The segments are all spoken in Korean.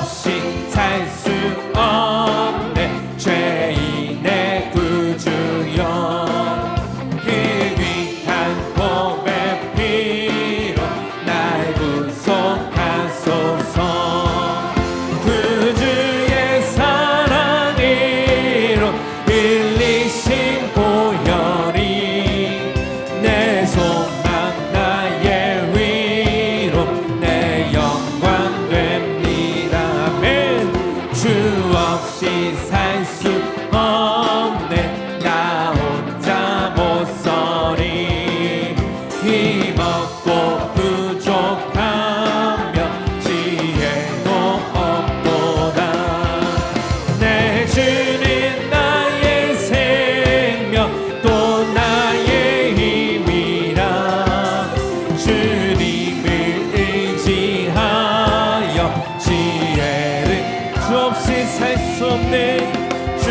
없이 살 수 없네. 죄인의 구주여 그 귀한 보배 피로 날 구속하소서. 구주의 사랑으로 흘리신 보혈이 내 소망 나의 위로 내 영광 됩니다. 아멘. 주 없이 살 수 없네. 나 혼자 못 서리. 힘없고 부족하며 지혜도 없도다. 내 주는 나의 생명 또 나의 힘이라. 주님을 의지하여 지혜를 주 없이 살 수 없네. 주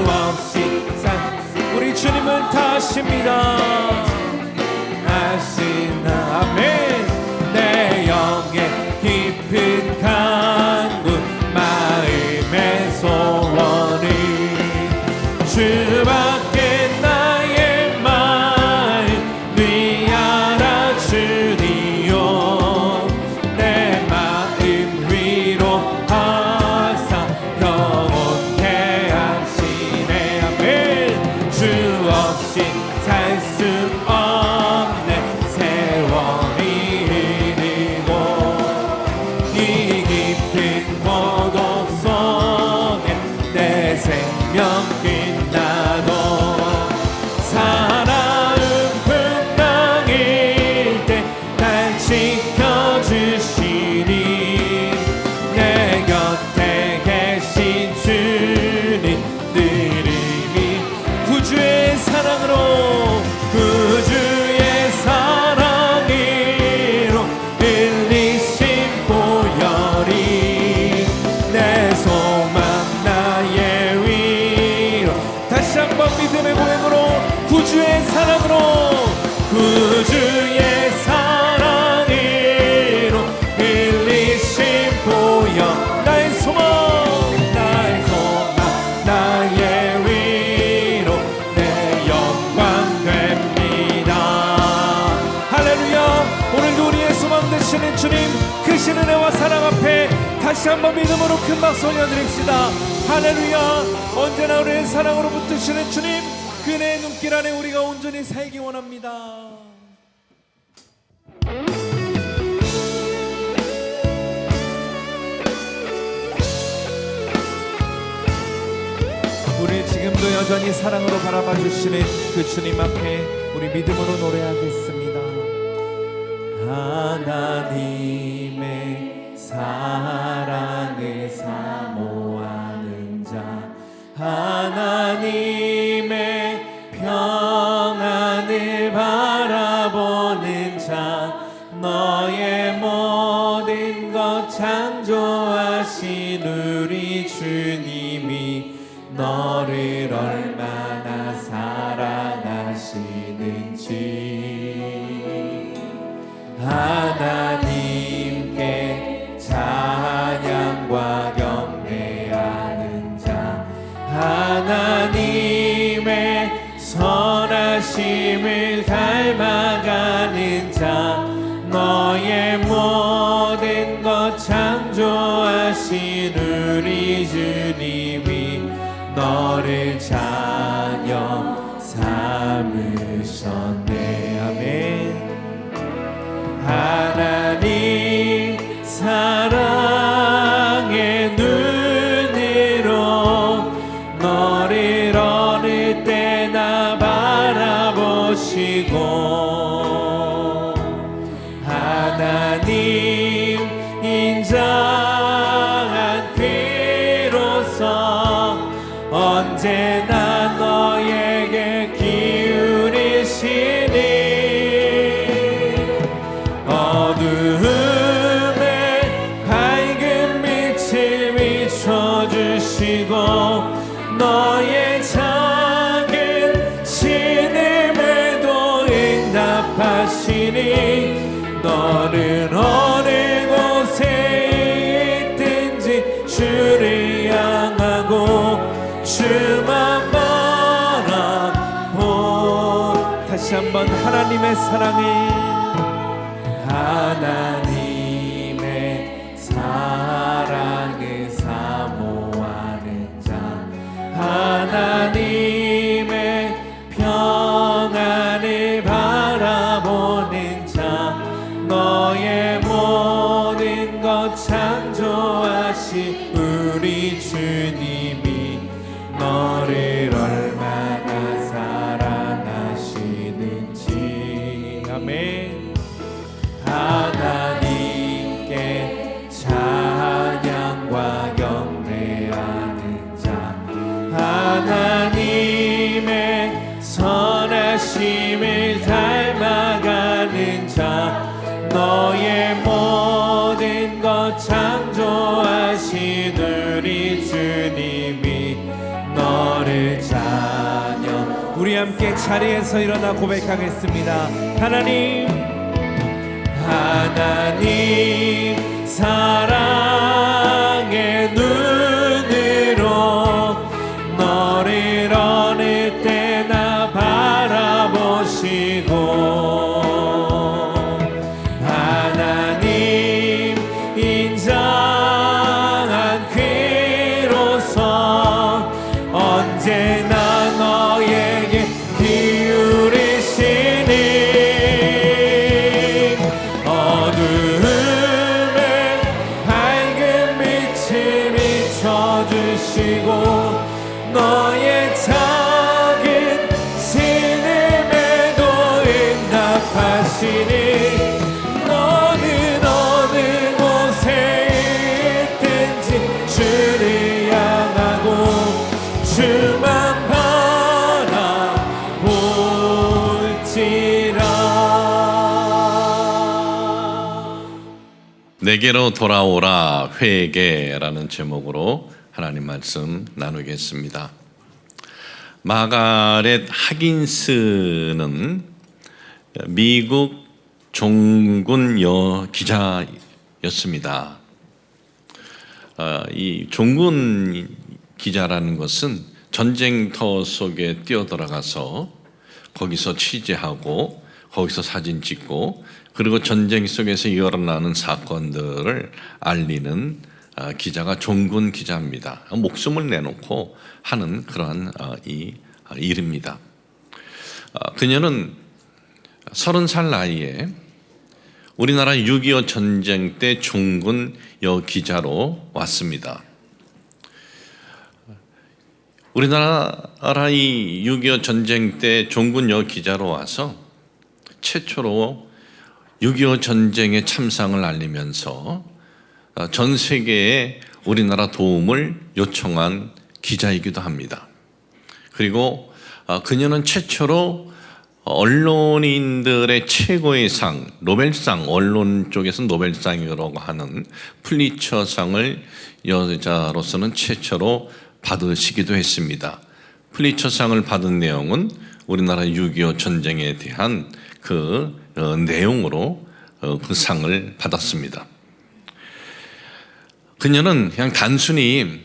없이 우리 주님은 다 하십니다. 하시나. 아멘. 내 영의 깊은 간구 마음의 소원을 주밖에 나의 마음 네 알아주리요. 내 마음 위로하사 영원케 하시네. 아멘. 주 없이 살 수 없네. 세월이 흐르고 이 깊은 고독 속에 내 생명 끝나도 살아온 풍랑일 때 날 지켜주시니. 내 곁에 계신 주님 느림이 구주의 사랑으로 구주의 사랑으로 흘리신 보혈이 내 소망 나의 위로. 다시 한번 믿음의 고백으로 구주의 사랑으로 구주의 사랑으로 흘리신 보혈 나의 소망 나의 위로 내 영광 됩니다. 할렐루야. 오늘도 우리의 소망 되시는 주님 크신 은혜와 사랑 앞에 다시 한번 믿음으로 큰 박수 올려드립시다. 할렐루야. 언제나 우리의 사랑으로 붙드시는 주님 그 은혜의 눈길 안에 우리가 온전히 살기 원합니다. 우리 지금도 여전히 사랑으로 바라봐 주시는 그 주님 앞에 우리 믿음으로 노래하겠습니다. 하나님의 사랑을 사모하는 자, 하나님의 평안을 바라보는 자, 너의 모든 것 창조하신 우리 주님이 너를 얼마나 사랑하시는지 하나님께 찬양과 경배하는 자, 하나님의 선하심을 닮아가는 자, 너의 모든 것 창조하신 우리 주님이 너를 자녀 삼으셨네. 아멘. 하나님 사랑의 눈으로 너를 어느 때나 바라보시고 하나님 인자한 그로서 언제나 너에게 기울이시니 어두움에 밝은 빛을 비춰주시고 너의 작은 신음에도 응답하시니 너는 어느 곳에 있든지 주를 향하고 주만 바라보. 다시 한번 하나님의 사랑을, 하나님의 사랑을 사모하는 자, 하나님의 평안을 바라보는 자, 너의 모든 것 창조하신 우리 주님이 너를 얼마나 사랑하시는지. 아멘. 하나님께 찬양과 경배하는 자, 하나님의 선하심을 닮아가는 자, 너의 모든 것 창조하신 우리 주님이 너를 찬양. 우리 함께 자리에서 일어나 고백하겠습니다. 하나님, 하나님 사랑의 눈으로 너를 어느 때나 바라보시고, 하나님 인자한 귀로서 언제나 너에게 기울이시니 너의 작은 신음에도 응답하시니, 너는 어느 곳에 있든지 주를 향하고 주만 바라볼지라. 내게로 돌아오라 회개라는 제목으로 하나님 말씀 나누겠습니다. 마가렛 하긴스는 미국 종군 기자였습니다. 이 종군 기자라는 것은 전쟁터 속에 뛰어들어가서 거기서 취재하고 거기서 사진 찍고 그리고 전쟁 속에서 일어나는 사건들을 알리는 기자가 종군 기자입니다. 목숨을 내놓고 하는 그러한 이 일입니다. 그녀는 30살 나이에 우리나라 6.25 전쟁 때 종군 여기자로 왔습니다. 우리나라 이 6.25 전쟁 때 종군 여기자로 와서 최초로 6.25 전쟁의 참상을 알리면서 전 세계에 우리나라 도움을 요청한 기자이기도 합니다. 그리고 그녀는 최초로 언론인들의 최고의 상, 노벨상, 언론 쪽에서 노벨상이라고 하는 플리처상을 여자로서는 최초로 받으시기도 했습니다. 플리처상을 받은 내용은 우리나라 6.25 전쟁에 대한 그 내용으로 그 상을 받았습니다. 그녀는 그냥 단순히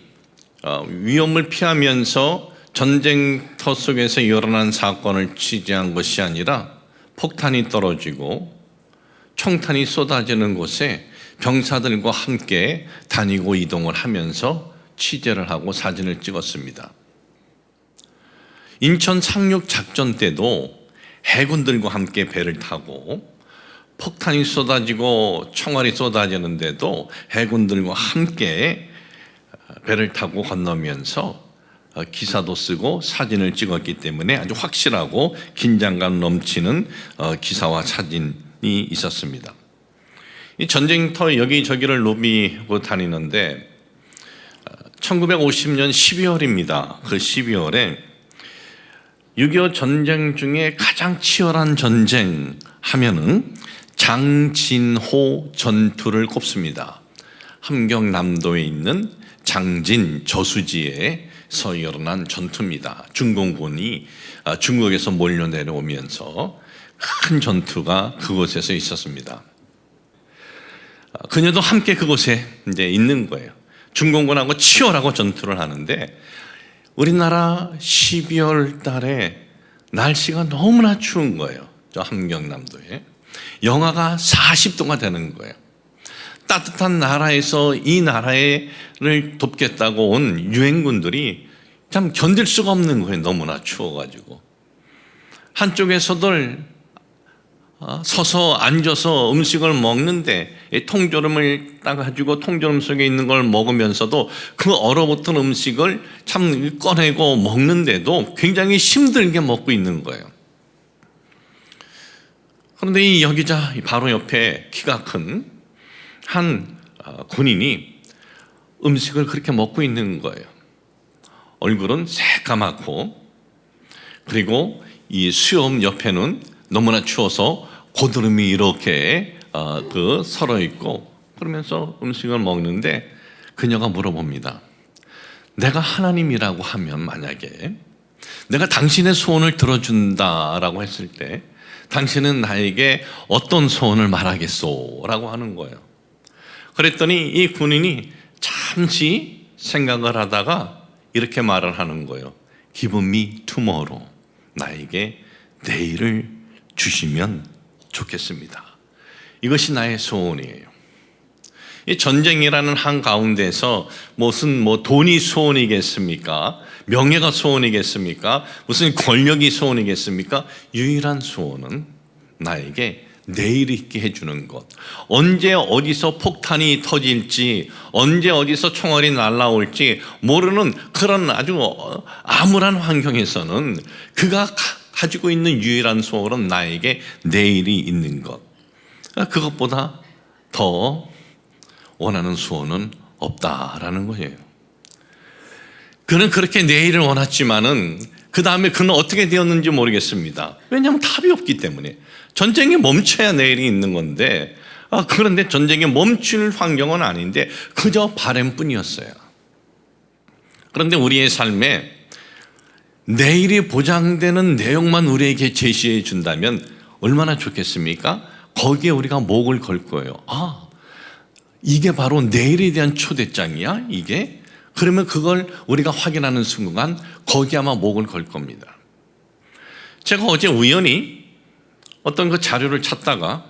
위험을 피하면서 전쟁터 속에서 일어난 사건을 취재한 것이 아니라 폭탄이 떨어지고 총탄이 쏟아지는 곳에 병사들과 함께 다니고 이동을 하면서 취재를 하고 사진을 찍었습니다. 인천 상륙 작전 때도 해군들과 함께 배를 타고 폭탄이 쏟아지고 총알이 쏟아지는데도 해군들과 함께 배를 타고 건너면서 기사도 쓰고 사진을 찍었기 때문에 아주 확실하고 긴장감 넘치는 기사와 사진이 있었습니다. 이 전쟁터 여기저기를 누비고 다니는데 1950년 12월입니다. 그 12월에 6.25 전쟁 중에 가장 치열한 전쟁 하면은 장진호 전투를 꼽습니다. 함경남도에 있는 장진 저수지에서 일어난 전투입니다. 중공군이 중국에서 몰려 내려오면서 큰 전투가 그곳에서 있었습니다. 그녀도 함께 그곳에 이제 있는 거예요. 중공군하고 치열하고 전투를 하는데 우리나라 12월 달에 날씨가 너무나 추운 거예요. 저 함경남도에 영하가 40도가 되는 거예요. 따뜻한 나라에서 이 나라를 돕겠다고 온 유엔군들이 참 견딜 수가 없는 거예요. 너무나 추워가지고 한쪽에서들 서서 앉아서 음식을 먹는데 통조림을 따가지고 통조림 속에 있는 걸 먹으면서도 그 얼어붙은 음식을 참 꺼내고 먹는데도 굉장히 힘들게 먹고 있는 거예요. 그런데 이 여기자 바로 옆에 키가 큰 한 군인이 음식을 그렇게 먹고 있는 거예요. 얼굴은 새까맣고 그리고 이 수염 옆에는 너무나 추워서 고드름이 이렇게 설어 있고 그러면서 음식을 먹는데 그녀가 물어봅니다. 내가 하나님이라고 하면 만약에 내가 당신의 소원을 들어준다라고 했을 때 당신은 나에게 어떤 소원을 말하겠소? 라고 하는 거예요. 그랬더니 이 군인이 잠시 생각을 하다가 이렇게 말을 하는 거예요. Give me tomorrow. 나에게 내일을 주시면 좋겠습니다. 이것이 나의 소원이에요. 이 전쟁이라는 한가운데서 무슨 돈이 소원이겠습니까? 명예가 소원이겠습니까? 무슨 권력이 소원이겠습니까? 유일한 소원은 나에게 내일 있게 해주는 것. 언제 어디서 폭탄이 터질지, 언제 어디서 총알이 날아올지 모르는 그런 아주 암울한 환경에서는 그가 가지고 있는 유일한 소원은 나에게 내일이 있는 것. 그것보다 더 원하는 소원은 없다라는 거예요. 그는 그렇게 내일을 원했지만은 그 다음에 그는 어떻게 되었는지 모르겠습니다. 왜냐하면 답이 없기 때문에. 전쟁이 멈춰야 내일이 있는 건데 그런데 전쟁이 멈출 환경은 아닌데 그저 바람뿐이었어요. 그런데 우리의 삶에 내일이 보장되는 내용만 우리에게 제시해 준다면 얼마나 좋겠습니까? 거기에 우리가 목을 걸 거예요. 이게 바로 내일에 대한 초대장이야? 이게? 그러면 그걸 우리가 확인하는 순간 거기에 아마 목을 걸 겁니다. 제가 어제 우연히 어떤 그 자료를 찾다가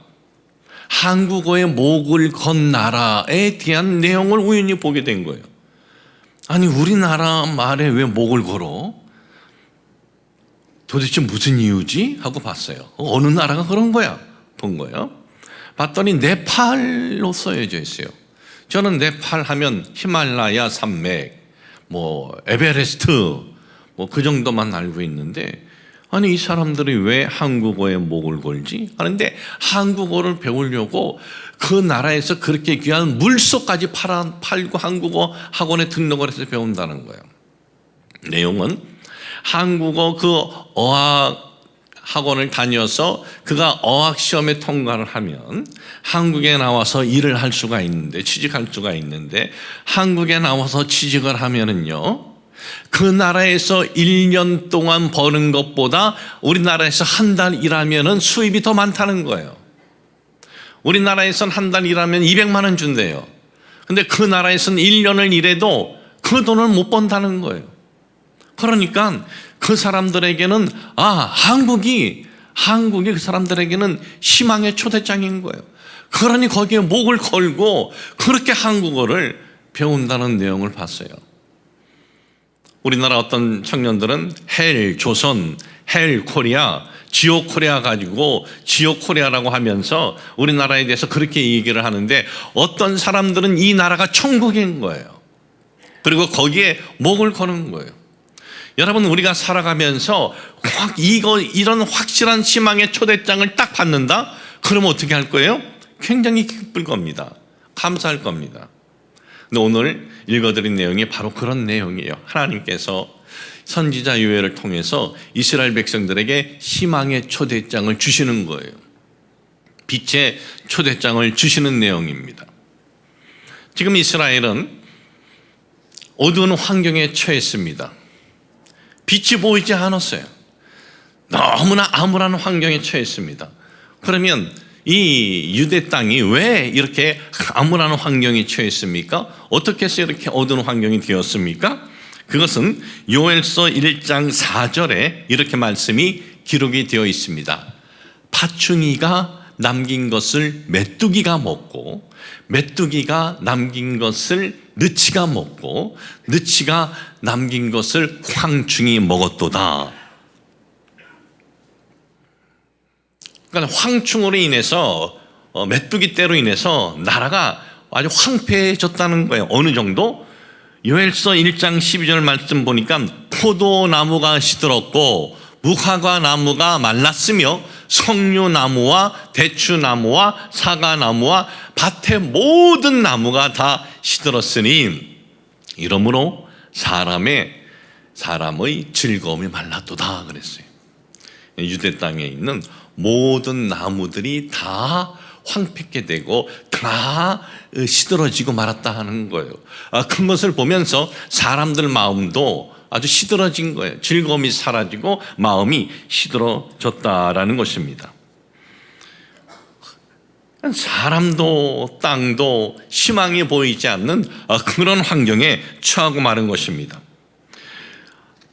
한국어에 목을 건 나라에 대한 내용을 우연히 보게 된 거예요. 아니 우리나라 말에 왜 목을 걸어? 도대체 무슨 이유지? 하고 봤어요. 어느 나라가 그런 거야? 본 거예요. 봤더니 네팔로 써여져 있어요. 저는 네팔 하면 히말라야 산맥, 에베레스트 그 정도만 알고 있는데 아니 이 사람들이 왜 한국어에 목을 걸지? 하는데 한국어를 배우려고 그 나라에서 그렇게 귀한 물소까지 팔고 한국어 학원에 등록을 해서 배운다는 거예요. 내용은 한국어 그 어학 학원을 다녀서 그가 어학 시험에 통과를 하면 한국에 나와서 일을 할 수가 있는데 취직할 수가 있는데 한국에 나와서 취직을 하면은요 그 나라에서 1년 동안 버는 것보다 우리나라에서 한 달 일하면은 수입이 더 많다는 거예요. 우리나라에서는 한 달 일하면 200만 원 준대요. 근데 그 나라에서는 1년을 일해도 그 돈을 못 번다는 거예요. 그러니까 그 사람들에게는 한국이 그 사람들에게는 희망의 초대장인 거예요. 그러니 거기에 목을 걸고 그렇게 한국어를 배운다는 내용을 봤어요. 우리나라 어떤 청년들은 헬 조선, 헬 코리아, 지옥 코리아 가지고 지옥 코리아라고 하면서 우리나라에 대해서 그렇게 얘기를 하는데 어떤 사람들은 이 나라가 천국인 거예요. 그리고 거기에 목을 거는 거예요. 여러분 우리가 살아가면서 이런 확실한 희망의 초대장을 딱 받는다? 그러면 어떻게 할 거예요? 굉장히 기쁠 겁니다. 감사할 겁니다. 근데 오늘 읽어드린 내용이 바로 그런 내용이에요. 하나님께서 선지자 요엘을 통해서 이스라엘 백성들에게 희망의 초대장을 주시는 거예요. 빛의 초대장을 주시는 내용입니다. 지금 이스라엘은 어두운 환경에 처했습니다. 빛이 보이지 않았어요. 너무나 암울한 환경에 처했습니다. 그러면 이 유대 땅이 왜 이렇게 암울한 환경에 처했습니까? 어떻게 해서 이렇게 어두운 환경이 되었습니까? 그것은 요엘서 1장 4절에 이렇게 말씀이 기록이 되어 있습니다. 파충이가 남긴 것을 메뚜기가 먹고, 메뚜기가 남긴 것을 느치가 먹고, 느치가 남긴 것을 황충이 먹었도다. 그러니까 황충으로 인해서, 메뚜기 떼로 인해서 나라가 아주 황폐해졌다는 거예요. 어느 정도? 요엘서 1장 12절 말씀 보니까 포도나무가 시들었고 무화과 나무가 말랐으며 석류나무와 대추나무와 사과나무와 밭의 모든 나무가 다 시들었으니 이러므로 사람의 즐거움이 말랐도다 그랬어요. 유대 땅에 있는 모든 나무들이 다 황폐게 되고 다 시들어지고 말았다 하는 거예요. 그것을 보면서 사람들 마음도 아주 시들어진 거예요. 즐거움이 사라지고 마음이 시들어졌다라는 것입니다. 사람도 땅도 희망이 보이지 않는 그런 환경에 처하고 마는 것입니다.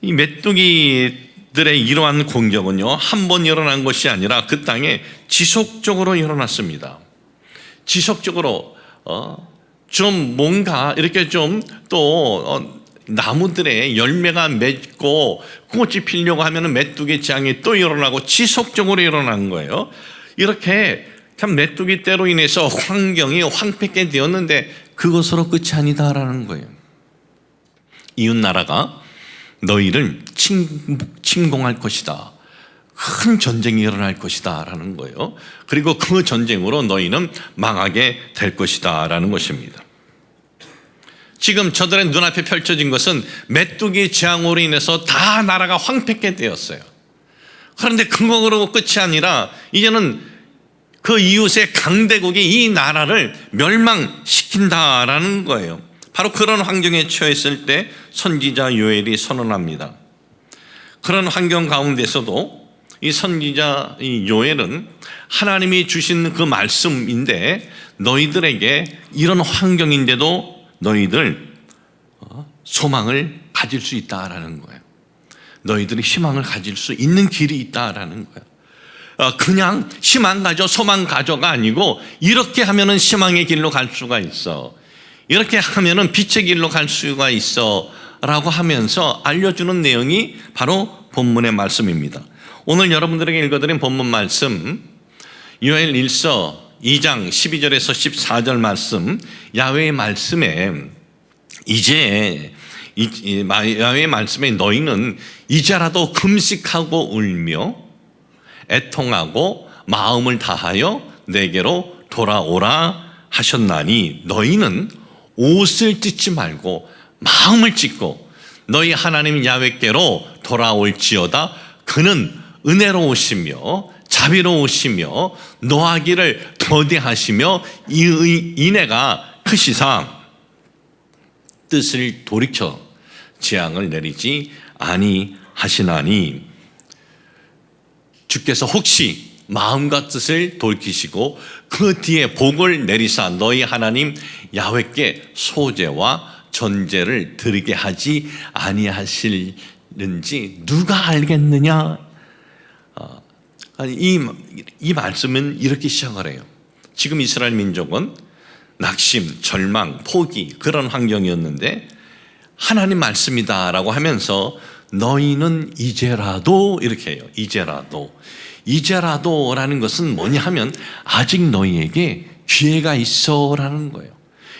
이 메뚜기들의 이러한 공격은요, 한 번 일어난 것이 아니라 그 땅에 지속적으로 일어났습니다. 지속적으로 좀 뭔가 이렇게 좀 또 나무들의 열매가 맺고 꽃이 피려고 하면 메뚜기 재앙이 또 일어나고 지속적으로 일어난 거예요. 이렇게 참 메뚜기 때로 인해서 환경이 황폐게 되었는데 그것으로 끝이 아니다라는 거예요. 이웃 나라가 너희를 침공할 것이다. 큰 전쟁이 일어날 것이다 라는 거예요. 그리고 그 전쟁으로 너희는 망하게 될 것이다 라는 것입니다. 지금 저들의 눈앞에 펼쳐진 것은 메뚜기 재앙으로 인해서 다 나라가 황폐게 되었어요. 그런데 그거로 끝이 아니라 이제는 그 이웃의 강대국이 이 나라를 멸망시킨다라는 거예요. 바로 그런 환경에 처했을 때 선지자 요엘이 선언합니다. 그런 환경 가운데서도 이 선지자 이 요엘은 하나님이 주신 그 말씀인데 너희들에게 이런 환경인데도 너희들 소망을 가질 수 있다라는 거예요. 너희들이 희망을 가질 수 있는 길이 있다라는 거예요. 그냥 희망 가져 소망 가져가 아니고 이렇게 하면은 희망의 길로 갈 수가 있어. 이렇게 하면은 빛의 길로 갈 수가 있어 라고 하면서 알려주는 내용이 바로 본문의 말씀입니다. 오늘 여러분들에게 읽어드린 본문 말씀 요엘 1서 2장 12절에서 14절 말씀 야훼의 말씀에 이제 야훼의 말씀에 너희는 이제라도 금식하고 울며 애통하고 마음을 다하여 내게로 돌아오라 하셨나니 너희는 옷을 찢지 말고 마음을 찢고 너희 하나님 야훼께로 돌아올지어다. 그는 은혜로우시며 자비로우시며 노하기를 더디하시며 이 인애가 크시사 뜻을 돌이켜 재앙을 내리지 아니하시나니 주께서 혹시 마음과 뜻을 돌이키시고 그 뒤에 복을 내리사 너희 하나님 야훼께 소제와 전제를 드리게 하지 아니하실는지 누가 알겠느냐. 이 말씀은 이렇게 시작을 해요. 지금 이스라엘 민족은 낙심, 절망, 포기 그런 환경이었는데 하나님 말씀이다라고 하면서 너희는 이제라도 이렇게 해요. 이제라도라는 것은 뭐냐 하면 아직 너희에게 기회가 있어라는 거예요.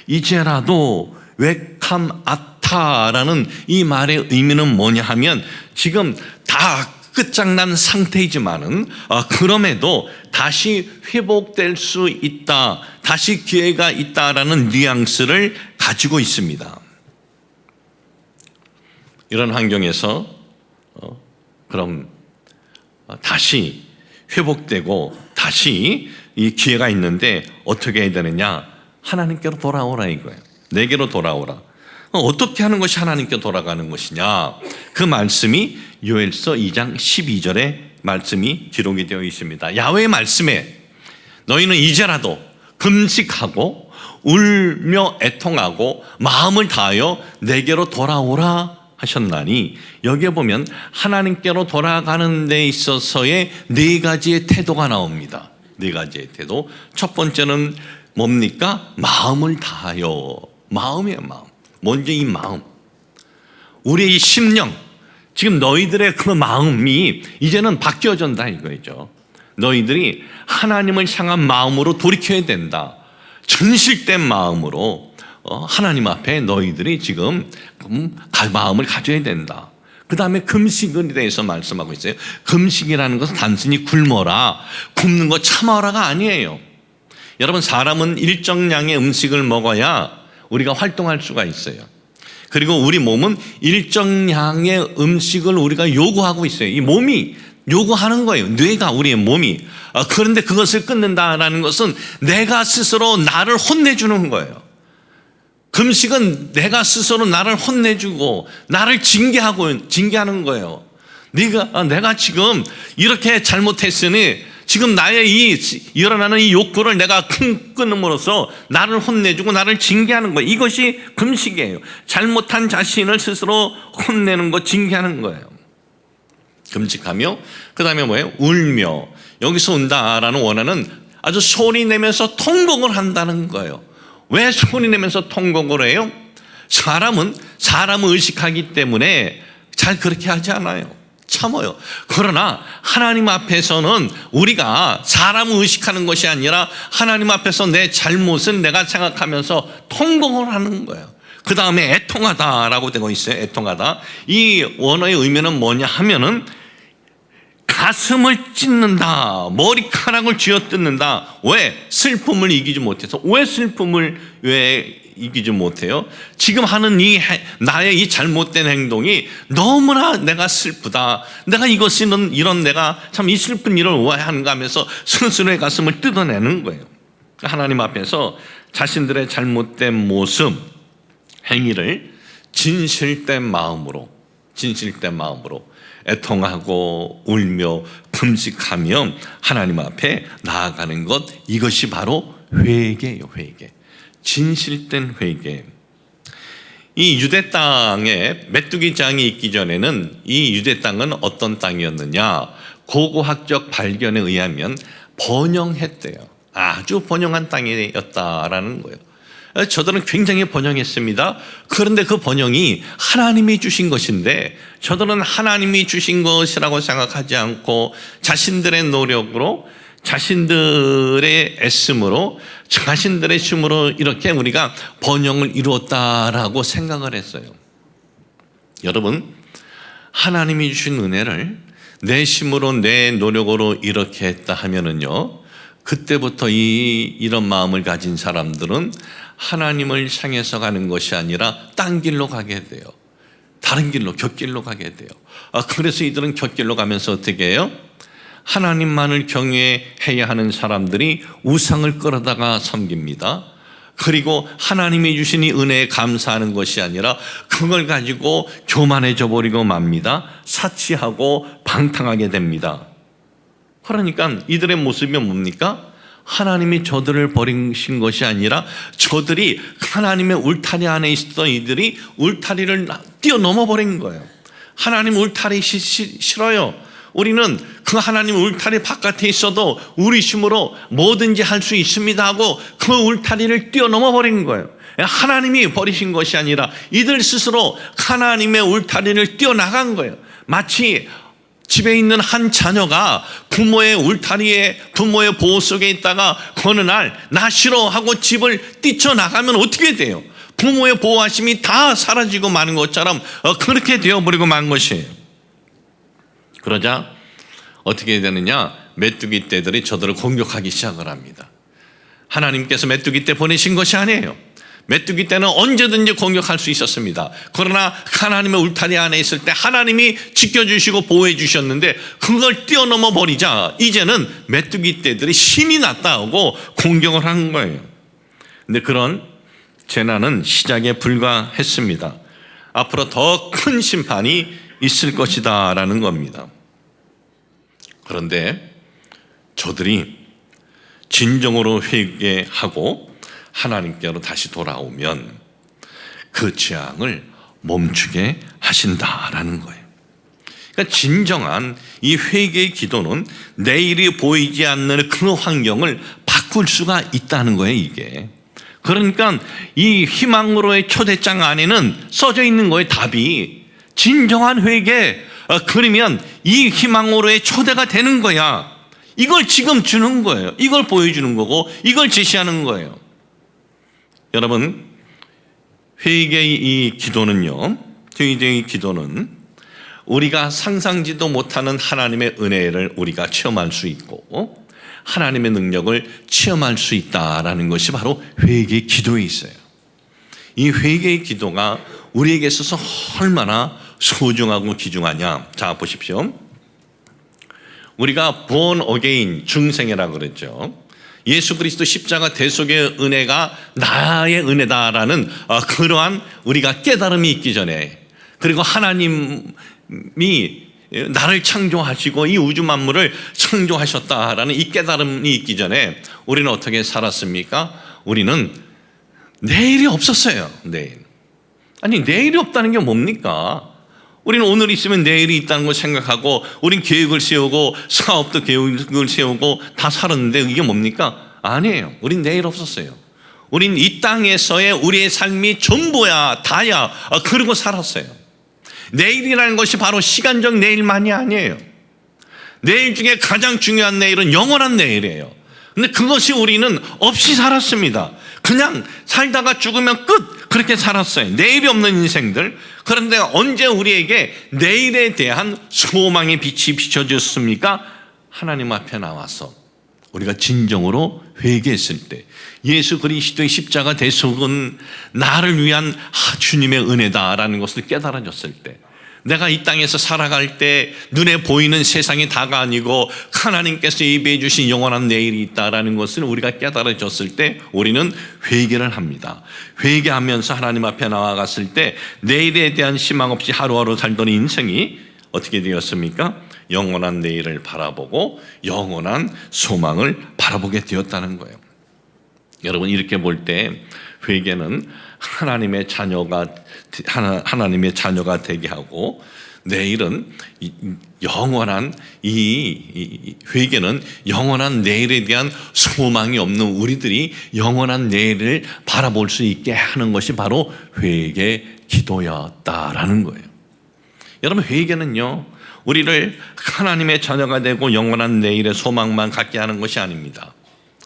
이제라도 웨캄 아타라는 이 말의 의미는 뭐냐 하면 지금 다 끝장난 상태이지만은 그럼에도 다시 회복될 수 있다, 다시 기회가 있다라는 뉘앙스를 가지고 있습니다. 이런 환경에서 그럼 다시 회복되고 다시 이 기회가 있는데 어떻게 해야 되느냐? 하나님께로 돌아오라 이거예요. 내게로 돌아오라. 어떻게 하는 것이 하나님께 돌아가는 것이냐? 그 말씀이 요엘서 2장 12절에 말씀이 기록이 되어 있습니다. 야훼의 말씀에 너희는 이제라도 금식하고 울며 애통하고 마음을 다하여 내게로 돌아오라 하셨나니, 여기에 보면 하나님께로 돌아가는 데 있어서의 네 가지의 태도가 나옵니다. 네 가지의 태도. 첫 번째는 뭡니까? 마음을 다하여. 마음이에요, 마음. 먼저 이 마음. 우리의 이 심령. 지금 너희들의 그 마음이 이제는 바뀌어진다 이거죠. 너희들이 하나님을 향한 마음으로 돌이켜야 된다. 진실된 마음으로 하나님 앞에 너희들이 지금 마음을 가져야 된다. 그 다음에 금식에 대해서 말씀하고 있어요. 금식이라는 것은 단순히 굶어라, 굶는 거 참아라가 아니에요. 여러분, 사람은 일정량의 음식을 먹어야 우리가 활동할 수가 있어요. 그리고 우리 몸은 일정량의 음식을 우리가 요구하고 있어요. 이 몸이 요구하는 거예요. 뇌가, 우리의 몸이. 그런데 그것을 끊는다라는 것은 내가 스스로 나를 혼내주는 거예요. 금식은 내가 스스로 나를 혼내주고 나를 징계하는 거예요. 내가 지금 이렇게 잘못했으니 지금 나의 일어나는 이 욕구를 내가 끊음으로써 나를 혼내주고 나를 징계하는 거예요. 이것이 금식이에요. 잘못한 자신을 스스로 혼내는 거, 징계하는 거예요. 금식하며, 그 다음에 뭐예요? 울며. 여기서 운다라는 원어는 아주 소리 내면서 통곡을 한다는 거예요. 왜 소리 내면서 통곡을 해요? 사람을 의식하기 때문에 잘 그렇게 하지 않아요. 참아요. 그러나 하나님 앞에서는 우리가 사람을 의식하는 것이 아니라 하나님 앞에서 내 잘못은 내가 생각하면서 통곡을 하는 거예요. 그 다음에 애통하다라고 되고 있어요. 애통하다. 이 원어의 의미는 뭐냐 하면은 가슴을 찢는다, 머리카락을 쥐어뜯는다. 왜? 슬픔을 이기지 못해서. 왜 슬픔을 이기지 못해요? 지금 하는 나의 이 잘못된 행동이 너무나 내가 슬프다. 내가 내가 참 이 슬픈 일을 왜 하는가 하면서 스스로의 가슴을 뜯어내는 거예요. 하나님 앞에서 자신들의 잘못된 모습, 행위를 진실된 마음으로 애통하고 울며 금식하며 하나님 앞에 나아가는 것, 이것이 바로 회개예요. 회개. 진실된 회개. 이 유대 땅에 메뚜기 장이 있기 전에는 이 유대 땅은 어떤 땅이었느냐? 고고학적 발견에 의하면 번영했대요. 아주 번영한 땅이었다라는 거예요. 저들은 굉장히 번영했습니다. 그런데 그 번영이 하나님이 주신 것인데 저들은 하나님이 주신 것이라고 생각하지 않고 자신들의 노력으로, 자신들의 애씀으로, 자신들의 힘으로 이렇게 우리가 번영을 이루었다라고 생각을 했어요. 여러분, 하나님이 주신 은혜를 내 힘으로, 내 노력으로 이렇게 했다 하면은요, 그때부터 이런 마음을 가진 사람들은 하나님을 향해서 가는 것이 아니라 딴 길로 가게 돼요. 다른 길로, 곁길로 가게 돼요. 그래서 이들은 곁길로 가면서 어떻게 해요? 하나님만을 경외해야 하는 사람들이 우상을 끌어다가 섬깁니다. 그리고 하나님이 주신 이 은혜에 감사하는 것이 아니라 그걸 가지고 교만해져 버리고 맙니다. 사치하고 방탕하게 됩니다. 그러니까 이들의 모습이 뭡니까? 하나님이 저들을 버리신 것이 아니라 저들이 하나님의 울타리 안에 있었던 이들이 울타리를 뛰어넘어 버린 거예요. 하나님 울타리 싫어요. 우리는 그 하나님 울타리 바깥에 있어도 우리 힘으로 뭐든지 할 수 있습니다 하고 그 울타리를 뛰어넘어 버린 거예요. 하나님이 버리신 것이 아니라 이들 스스로 하나님의 울타리를 뛰어나간 거예요. 마치 집에 있는 한 자녀가 부모의 울타리에, 부모의 보호 속에 있다가 어느 날 나 싫어 하고 집을 뛰쳐나가면 어떻게 돼요? 부모의 보호하심이 다 사라지고 마는 것처럼 그렇게 되어버리고 만 것이에요. 그러자 어떻게 되느냐? 메뚜기 떼들이 저들을 공격하기 시작을 합니다. 하나님께서 메뚜기 떼 보내신 것이 아니에요. 메뚜기 떼는 언제든지 공격할 수 있었습니다. 그러나 하나님의 울타리 안에 있을 때 하나님이 지켜주시고 보호해 주셨는데 그걸 뛰어넘어 버리자 이제는 메뚜기 떼들이 신이 났다고 공격을 한 거예요. 근데 그런 재난은 시작에 불과했습니다. 앞으로 더 큰 심판이 있을 것이다 라는 겁니다. 그런데 저들이 진정으로 회개하고 하나님께로 다시 돌아오면 그 재앙을 멈추게 하신다라는 거예요. 그러니까 진정한 이 회개의 기도는 내일이 보이지 않는 그 환경을 바꿀 수가 있다는 거예요, 이게. 그러니까 이 희망으로의 초대장 안에는 써져 있는 거예요, 답이. 진정한 회개, 그러면 이 희망으로의 초대가 되는 거야. 이걸 지금 주는 거예요. 이걸 보여주는 거고, 이걸 제시하는 거예요. 여러분, 회개의 이 기도는요, 회개의 기도는 우리가 상상지도 못하는 하나님의 은혜를 우리가 체험할 수 있고 하나님의 능력을 체험할 수 있다라는 것이 바로 회개의 기도에 있어요. 이 회개의 기도가 우리에게 있어서 얼마나 소중하고 귀중하냐. 자, 보십시오. 우리가 born again, 중생이라고 그랬죠. 예수 그리스도 십자가 대속의 은혜가 나의 은혜다라는 그러한 우리가 깨달음이 있기 전에, 그리고 하나님이 나를 창조하시고 이 우주 만물을 창조하셨다라는 이 깨달음이 있기 전에 우리는 어떻게 살았습니까? 우리는 내일이 없었어요. 내일. 아니, 내일이 없다는 게 뭡니까? 우리는 오늘 있으면 내일이 있다는 걸 생각하고 우린 계획을 세우고 사업도 계획을 세우고 다 살았는데 이게 뭡니까? 아니에요. 우린 내일 없었어요. 우린 이 땅에서의 우리의 삶이 전부야, 다야, 그러고 살았어요. 내일이라는 것이 바로 시간적 내일만이 아니에요. 내일 중에 가장 중요한 내일은 영원한 내일이에요. 근데 그것이 우리는 없이 살았습니다. 그냥 살다가 죽으면 끝, 그렇게 살았어요. 내일이 없는 인생들. 그런데 언제 우리에게 내일에 대한 소망의 빛이 비춰졌습니까? 하나님 앞에 나와서 우리가 진정으로 회개했을 때, 예수 그리스도의 십자가 대속은 나를 위한 주님의 은혜다라는 것을 깨달아졌을 때, 내가 이 땅에서 살아갈 때 눈에 보이는 세상이 다가 아니고 하나님께서 예비해 주신 영원한 내일이 있다라는 것을 우리가 깨달아졌을 때 우리는 회개를 합니다. 회개하면서 하나님 앞에 나아갔을 때 내일에 대한 희망 없이 하루하루 살던 인생이 어떻게 되었습니까? 영원한 내일을 바라보고 영원한 소망을 바라보게 되었다는 거예요. 여러분, 이렇게 볼 때 회개는 하나님의 자녀가 되게 하고, 내일은 영원한 이 회개는 영원한 내일에 대한 소망이 없는 우리들이 영원한 내일을 바라볼 수 있게 하는 것이 바로 회개 기도였다라는 거예요. 여러분, 회개는요, 우리를 하나님의 자녀가 되고 영원한 내일의 소망만 갖게 하는 것이 아닙니다.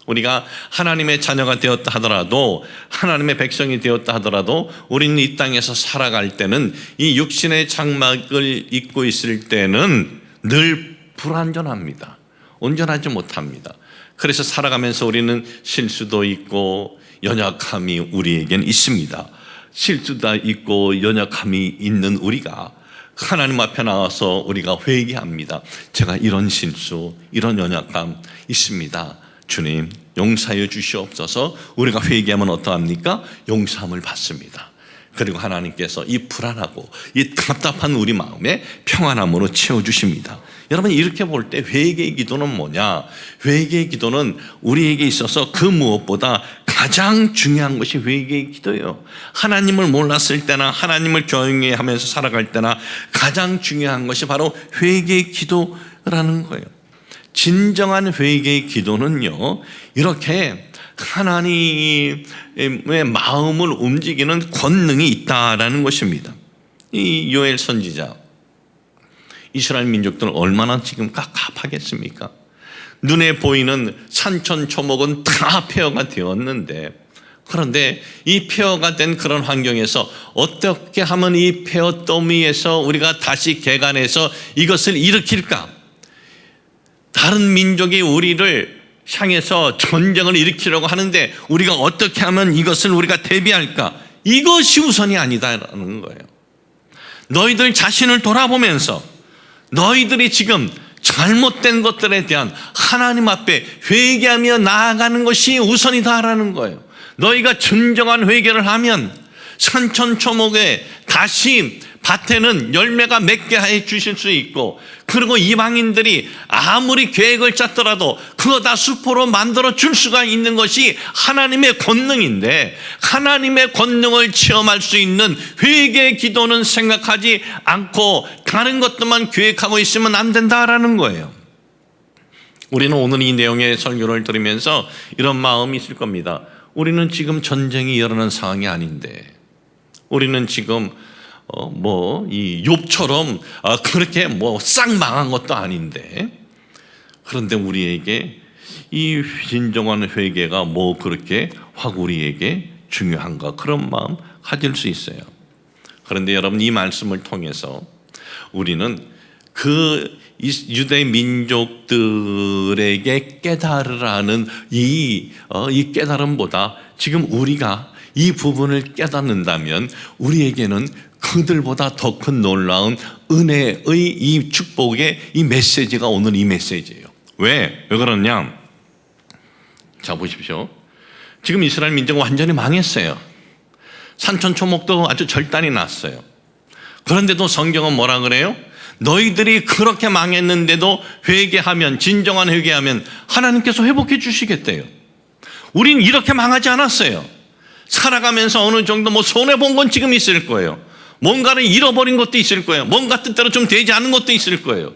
우리가 하나님의 자녀가 되었다 하더라도, 하나님의 백성이 되었다 하더라도 우리는 이 땅에서 살아갈 때는 이 육신의 장막을 입고 있을 때는 늘 불완전합니다. 온전하지 못합니다. 그래서 살아가면서 우리는 실수도 있고 연약함이 우리에겐 있습니다. 실수도 있고 연약함이 있는 우리가 하나님 앞에 나와서 우리가 회개합니다. 제가 이런 실수, 이런 연약함 있습니다. 주님, 용서해 주시옵소서. 우리가 회개하면 어떠합니까? 용서함을 받습니다. 그리고 하나님께서 이 불안하고 이 답답한 우리 마음에 평안함으로 채워주십니다. 여러분, 이렇게 볼 때 회개의 기도는 뭐냐? 회개의 기도는 우리에게 있어서 그 무엇보다 가장 중요한 것이 회개의 기도예요. 하나님을 몰랐을 때나 하나님을 경외하면서 살아갈 때나 가장 중요한 것이 바로 회개의 기도라는 거예요. 진정한 회개의 기도는요, 이렇게 하나님의 마음을 움직이는 권능이 있다라는 것입니다. 이 요엘 선지자, 이스라엘 민족들 얼마나 지금 갑갑하겠습니까? 눈에 보이는 산천초목은 다 폐허가 되었는데, 그런데 이 폐허가 된 그런 환경에서 어떻게 하면 이 폐허 더미에서 우리가 다시 개간해서 이것을 일으킬까? 다른 민족이 우리를 향해서 전쟁을 일으키려고 하는데 우리가 어떻게 하면 이것을 우리가 대비할까? 이것이 우선이 아니다라는 거예요. 너희들 자신을 돌아보면서 너희들이 지금 잘못된 것들에 대한 하나님 앞에 회개하며 나아가는 것이 우선이다라는 거예요. 너희가 진정한 회개를 하면 산천초목에 다시 밭에는 열매가 맺게 해 주실 수 있고, 그리고 이방인들이 아무리 계획을 짰더라도 그거 다 수포로 만들어 줄 수가 있는 것이 하나님의 권능인데, 하나님의 권능을 체험할 수 있는 회개 기도는 생각하지 않고 다른 것들만 계획하고 있으면 안 된다라는 거예요. 우리는 오늘 이 내용의 설교를 들으면서 이런 마음이 있을 겁니다. 우리는 지금 전쟁이 일어나는 상황이 아닌데, 우리는 지금 이 욥처럼 그렇게 싹 망한 것도 아닌데, 그런데 우리에게 이 진정한 회개가 그렇게 확 우리에게 중요한가, 그런 마음 가질 수 있어요. 그런데 여러분, 이 말씀을 통해서 우리는 그 유대 민족들에게 깨달으라는 이 깨달음보다 지금 우리가 이 부분을 깨닫는다면 우리에게는 그들보다 더 큰 놀라운 은혜의 이 축복의 이 메시지가 오늘 이 메시지예요. 왜 그러냐? 자, 보십시오. 지금 이스라엘 민족은 완전히 망했어요. 산천초목도 아주 절단이 났어요. 그런데도 성경은 뭐라 그래요? 너희들이 그렇게 망했는데도 회개하면, 진정한 회개하면 하나님께서 회복해 주시겠대요. 우린 이렇게 망하지 않았어요. 살아가면서 어느 정도 손해본 건 지금 있을 거예요. 뭔가를 잃어버린 것도 있을 거예요. 뭔가 뜻대로 좀 되지 않은 것도 있을 거예요.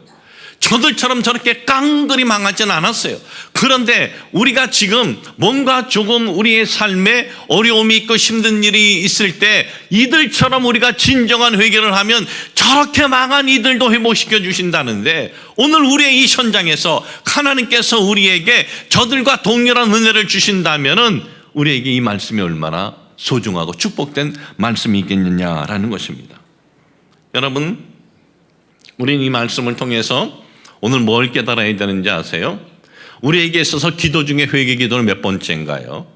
저들처럼 저렇게 깡그리 망하지는 않았어요. 그런데 우리가 지금 뭔가 조금 우리의 삶에 어려움이 있고 힘든 일이 있을 때 이들처럼 우리가 진정한 회개를 하면 저렇게 망한 이들도 회복시켜 주신다는데, 오늘 우리의 이 현장에서 하나님께서 우리에게 저들과 동일한 은혜를 주신다면은 우리에게 이 말씀이 얼마나 소중하고 축복된 말씀이 있겠느냐라는 것입니다. 여러분, 우리는 이 말씀을 통해서 오늘 뭘 깨달아야 되는지 아세요? 우리에게 있어서 기도 중에 회개 기도는 몇 번째인가요?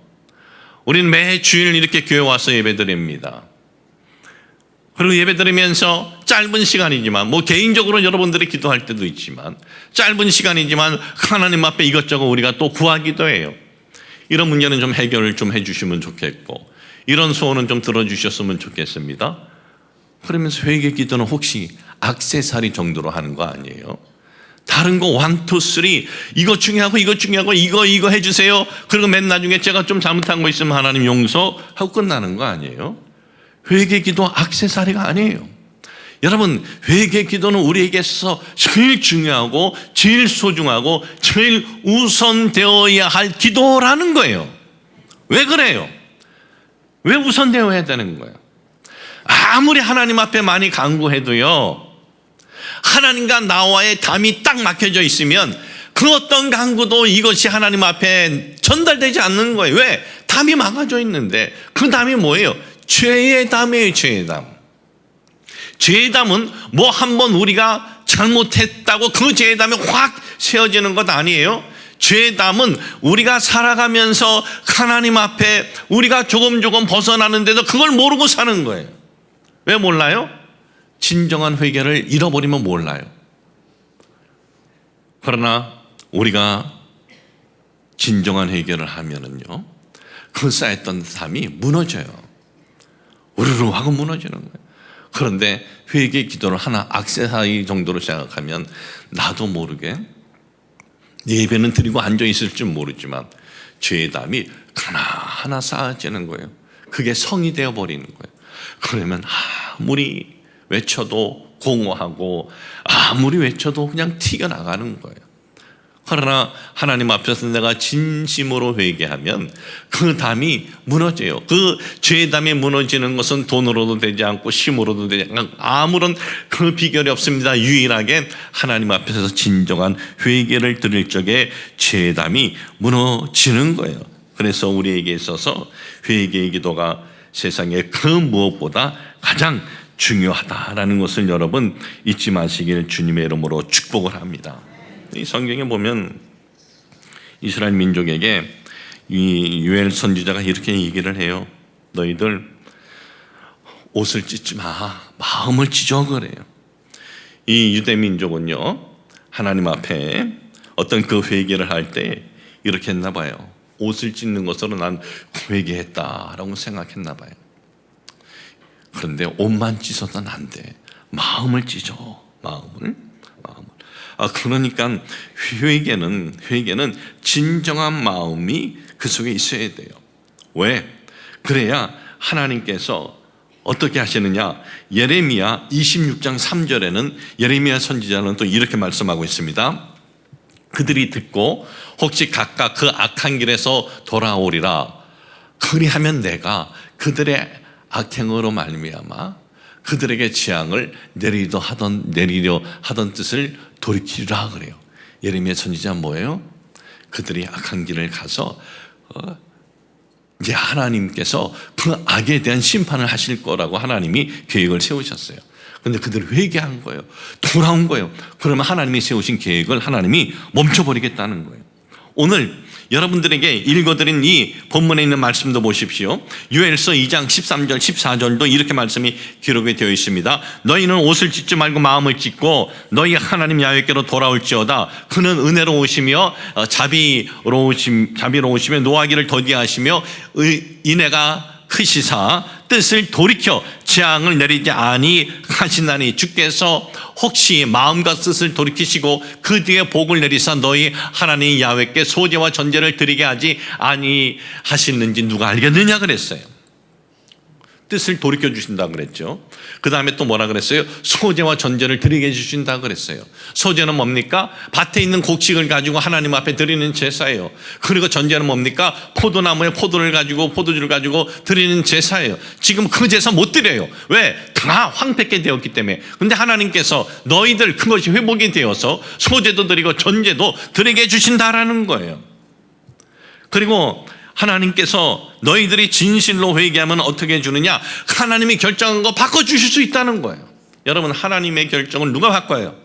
우리는 매 주일 이렇게 교회 와서 예배드립니다. 그리고 예배드리면서 짧은 시간이지만, 개인적으로 여러분들이 기도할 때도 있지만, 짧은 시간이지만 하나님 앞에 이것저것 우리가 또 구하기도 해요. 이런 문제는 좀 해결을 좀 해주시면 좋겠고, 이런 소원은 좀 들어주셨으면 좋겠습니다. 그러면서 회개 기도는 혹시 액세서리 정도로 하는 거 아니에요? 다른 거 1, 2, 3 이거 중요하고 이거 중요하고 이거 해주세요. 그리고 맨 나중에 제가 좀 잘못한 거 있으면 하나님 용서하고 끝나는 거 아니에요? 회개 기도 액세서리가 아니에요. 여러분, 회개 기도는 우리에게 있어서 제일 중요하고 제일 소중하고 제일 우선되어야 할 기도라는 거예요. 왜 그래요? 왜 우선되어야 되는 거예요? 아무리 하나님 앞에 많이 간구해도요, 하나님과 나와의 담이 딱 막혀져 있으면 그 어떤 간구도 이것이 하나님 앞에 전달되지 않는 거예요. 왜? 담이 막아져 있는데. 그 담이 뭐예요? 죄의 담이에요. 죄의 담. 죄의 담은 한번 우리가 잘못했다고 그 죄의 담이 확 세워지는 것 아니에요. 죄의 담은 우리가 살아가면서 하나님 앞에 우리가 조금 벗어나는데도 그걸 모르고 사는 거예요. 왜 몰라요? 진정한 회개를 잃어버리면 몰라요. 그러나 우리가 진정한 회개를 하면은요, 그 쌓였던 담이 무너져요. 우르르 하고 무너지는 거예요. 그런데 회개 기도를 하나 액세서리 정도로 생각하면 나도 모르게 예배는 드리고 앉아 있을 줄 모르지만 죄의 담이 하나하나 쌓아지는 거예요. 그게 성이 되어버리는 거예요. 그러면 아무리 외쳐도 공허하고 아무리 외쳐도 그냥 튀어나가는 거예요. 그러나 하나님 앞에서 내가 진심으로 회개하면 그 담이 무너져요. 그 죄의 담이 무너지는 것은 돈으로도 되지 않고 힘으로도 되지 않고 아무런 그 비결이 없습니다. 유일하게 하나님 앞에서 진정한 회개를 드릴 적에 죄의 담이 무너지는 거예요. 그래서 우리에게 있어서 회개의 기도가 세상에 그 무엇보다 가장 중요하다라는 것을 여러분 잊지 마시길 주님의 이름으로 축복을 합니다. 이 성경에 보면 이스라엘 민족에게 이 요엘 선지자가 이렇게 얘기를 해요. 너희들 옷을 찢지 마. 마음을 찢어 그래요. 이 유대 민족은요, 하나님 앞에 어떤 그 회개를 할 때 이렇게 했나 봐요. 옷을 찢는 것으로 난 회개했다라고 생각했나 봐요. 그런데 옷만 찢어서는 안 돼. 마음을 찢어. 마음을. 그러니까 회개는 진정한 마음이 그 속에 있어야 돼요. 왜? 그래야 하나님께서 어떻게 하시느냐? 예레미야 26장 3절에는 예레미야 선지자는 또 이렇게 말씀하고 있습니다. 그들이 듣고 혹시 각각 그 악한 길에서 돌아오리라. 그리하면 내가 그들의 악행으로 말미암아 그들에게 재앙을 내리려 하던 뜻을 돌이키리라 그래요. 예레미야 선지자 뭐예요? 그들이 악한 길을 가서 이제 하나님께서 그 악에 대한 심판을 하실 거라고 하나님이 계획을 세우셨어요. 근데 그들이 회개한 거예요. 돌아온 거예요. 그러면 하나님이 세우신 계획을 하나님이 멈춰버리겠다는 거예요. 오늘 여러분들에게 읽어드린 이 본문에 있는 말씀도 보십시오. 요엘서 2장 13절 14절도 이렇게 말씀이 기록이 되어 있습니다. 너희는 옷을 찢지 말고 마음을 찢고 너희 하나님 야훼께로 돌아올지어다. 그는 은혜로우시며 자비로우시며 노하기를 더디하시며 인애가 크시사 뜻을 돌이켜 재앙을 내리지 아니하시나니 주께서 혹시 마음과 뜻을 돌이키시고 그 뒤에 복을 내리사 너희 하나님 야훼께 소제와 전제를 드리게 하지 아니하시는지 누가 알겠느냐 그랬어요. 뜻을 돌이켜 주신다 그랬죠. 그 다음에 또 뭐라 그랬어요? 소제와 전제를 드리게 해주신다 그랬어요. 소제는 뭡니까? 밭에 있는 곡식을 가지고 하나님 앞에 드리는 제사예요. 그리고 전제는 뭡니까? 포도나무에 포도주를 가지고 드리는 제사예요. 지금 그 제사 못 드려요. 왜? 다 황폐케 되었기 때문에. 근데 하나님께서 너희들 그것이 회복이 되어서 소제도 드리고 전제도 드리게 해주신다라는 거예요. 그리고 하나님께서 너희들이 진실로 회개하면 어떻게 해주느냐? 하나님이 결정한 거 바꿔주실 수 있다는 거예요. 여러분, 하나님의 결정을 누가 바꿔요?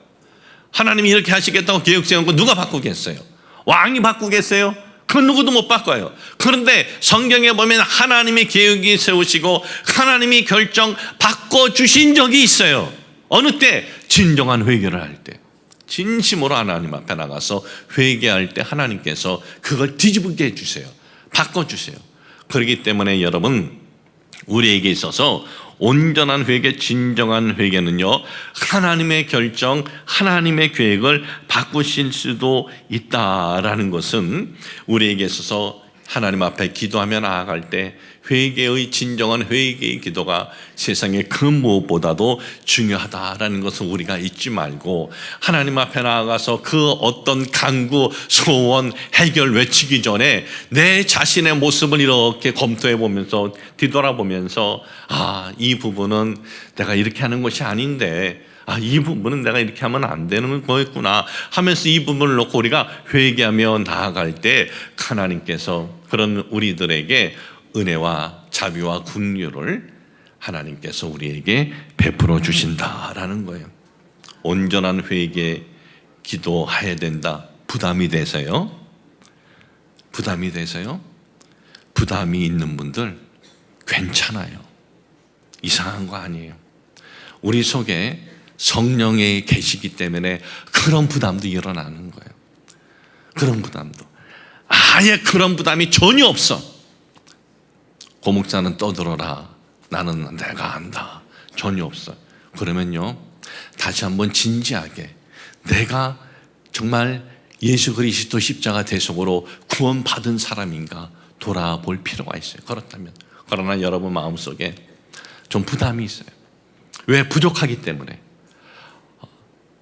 하나님이 이렇게 하시겠다고 계획 세운 거 누가 바꾸겠어요? 왕이 바꾸겠어요? 그건 누구도 못 바꿔요. 그런데 성경에 보면 하나님의 계획이 세우시고 하나님이 결정 바꿔주신 적이 있어요. 어느 때? 진정한 회개를 할 때. 진심으로 하나님 앞에 나가서 회개할 때 하나님께서 그걸 뒤집게 해주세요. 바꿔주세요. 그렇기 때문에 여러분, 우리에게 있어서 온전한 회개, 진정한 회개는요, 하나님의 결정, 하나님의 계획을 바꾸실 수도 있다라는 것은 우리에게 있어서 하나님 앞에 기도하며 나아갈 때 회개의 진정한 회개의 기도가 세상의 그 무엇보다도 중요하다라는 것을 우리가 잊지 말고 하나님 앞에 나아가서 그 어떤 간구, 소원, 해결 외치기 전에 내 자신의 모습을 이렇게 검토해 보면서 뒤돌아보면서 이 부분은 내가 이렇게 하는 것이 아닌데 이 부분은 내가 이렇게 하면 안 되는 거였구나 하면서 이 부분을 놓고 우리가 회개하며 나아갈 때 하나님께서 그런 우리들에게 은혜와 자비와 긍휼을 하나님께서 우리에게 베풀어 주신다라는 거예요. 온전한 회개 기도해야 된다. 부담이 되세요? 부담이 있는 분들 괜찮아요. 이상한 거 아니에요. 우리 속에 성령이 계시기 때문에 그런 부담도 일어나는 거예요. 그런 부담도. 아예 그런 부담이 전혀 없어. 고목자는 떠들어라. 나는 내가 안다. 전혀 없어. 그러면요, 다시 한번 진지하게 내가 정말 예수 그리스도 십자가 대속으로 구원받은 사람인가 돌아볼 필요가 있어요. 그렇다면. 그러나 여러분 마음속에 좀 부담이 있어요. 왜? 부족하기 때문에.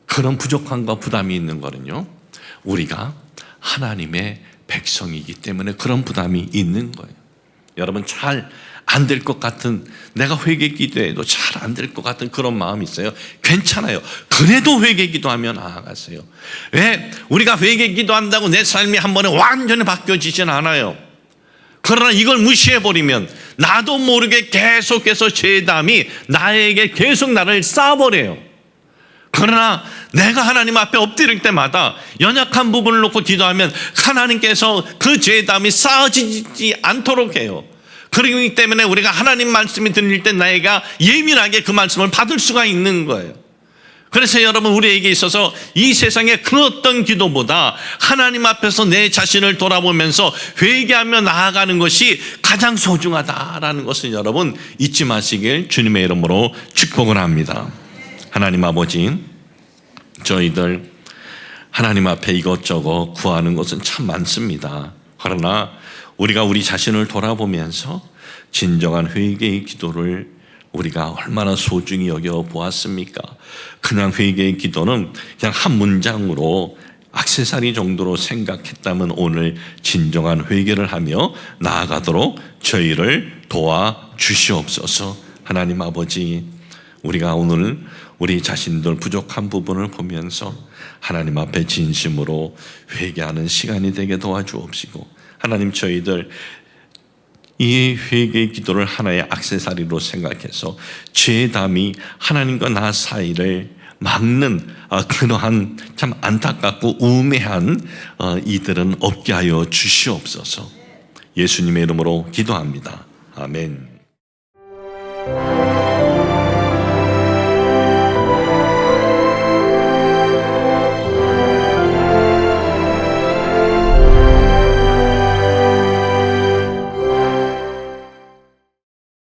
그런 부족함과 부담이 있는 거는요, 우리가 하나님의 백성이기 때문에 그런 부담이 있는 거예요. 여러분, 잘 안 될 것 같은, 내가 회개 기도해도 잘 안 될 것 같은 그런 마음이 있어요. 괜찮아요. 그래도 회개 기도하며 나아가세요. 왜? 우리가 회개 기도한다고 내 삶이 한 번에 완전히 바뀌어지진 않아요. 그러나 이걸 무시해버리면 나도 모르게 계속해서 죄담이 나에게 계속 나를 쌓아버려요. 그러나 내가 하나님 앞에 엎드릴 때마다 연약한 부분을 놓고 기도하면 하나님께서 그 죄담이 쌓아지지 않도록 해요. 그렇기 때문에 우리가 하나님 말씀이 들릴 때 나이가 예민하게 그 말씀을 받을 수가 있는 거예요. 그래서 여러분, 우리에게 있어서 이 세상의 그 어떤 기도보다 하나님 앞에서 내 자신을 돌아보면서 회개하며 나아가는 것이 가장 소중하다라는 것을 여러분 잊지 마시길 주님의 이름으로 축복을 합니다. 하나님 아버지, 저희들 하나님 앞에 이것저것 구하는 것은 참 많습니다. 그러나 우리가 우리 자신을 돌아보면서 진정한 회개의 기도를 우리가 얼마나 소중히 여겨 보았습니까? 그냥 회개의 기도는 그냥 한 문장으로 액세서리 정도로 생각했다면 오늘 진정한 회개를 하며 나아가도록 저희를 도와 주시옵소서. 하나님 아버지, 우리가 오늘 우리 자신들 부족한 부분을 보면서 하나님 앞에 진심으로 회개하는 시간이 되게 도와주옵시고, 하나님 저희들 이 회개의 기도를 하나의 액세서리로 생각해서 죄담이 하나님과 나 사이를 막는 그러한 참 안타깝고 우매한 이들은 없게 하여 주시옵소서. 예수님의 이름으로 기도합니다. 아멘.